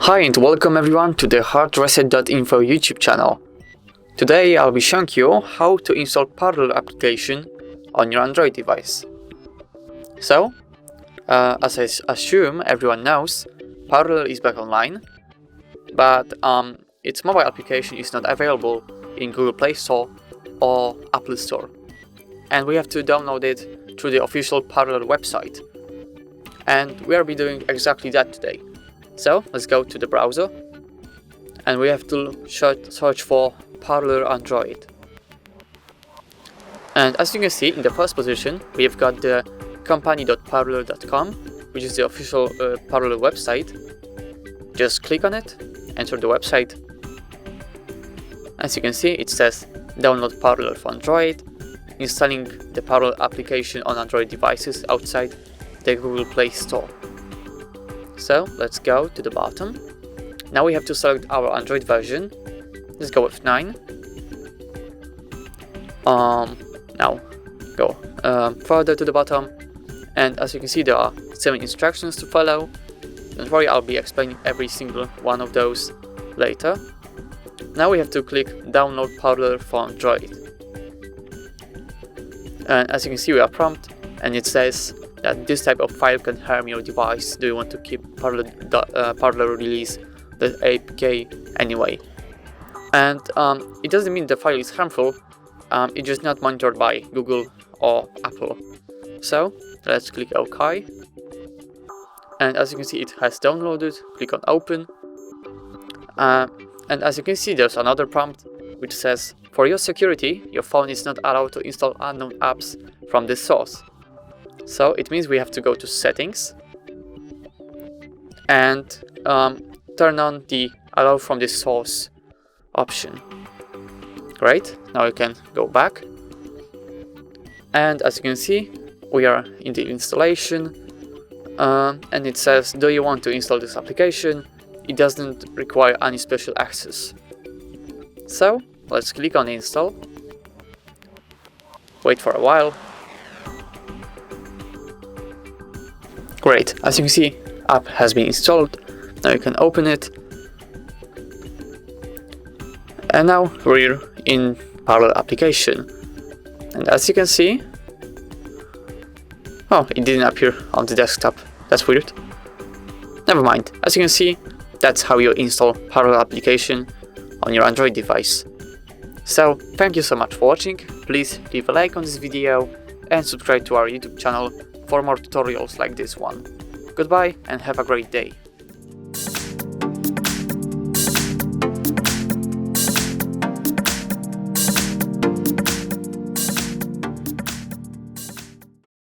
Hi and welcome everyone to the HardReset.Info YouTube channel. Today I'll be showing you how to install Parler application on your Android device. So, as I assume everyone knows, Parler is back online, but its mobile application is not available in Google Play Store or Apple Store. And we have to download it through the official Parler website. And we will be doing exactly that today. So let's go to the browser and we have to search for Parler Android. And as you can see, in the first position we have got the company.parler.com, which is the official Parler website. Just click on it, enter the website. As you can see, it says download Parler for Android, installing the Parler application on Android devices outside the Google Play Store. So let's go to the bottom. Now we have to select our Android version. Let's go with 9. Now go further to the bottom, and as you can see there are 7 instructions to follow. Don't worry, I'll be explaining every single one of those later. Now we have to click download Parler for Android. And as you can see we are prompted and it says that this type of file can harm your device. Do you want to keep Parler release the APK anyway? And it doesn't mean the file is harmful, it's just not monitored by Google or Apple. So let's click OK. And as you can see it has downloaded, click on open. And as you can see there's another prompt which says, for your security, your phone is not allowed to install unknown apps from this source. So it means we have to go to settings and turn on the allow from the source option. Great, now you can go back. And as you can see, we are in the installation and it says, do you want to install this application? It doesn't require any special access. So let's click on install, wait for a while. Great, as you can see, app has been installed. Now you can open it. And now we're in Parler application. And as you can see, oh, it didn't appear on the desktop. That's weird. Never mind. As you can see, that's how you install Parler application on your Android device. So, thank you so much for watching. Please leave a like on this video and subscribe to our YouTube channel for more tutorials like this one. Goodbye and have a great day.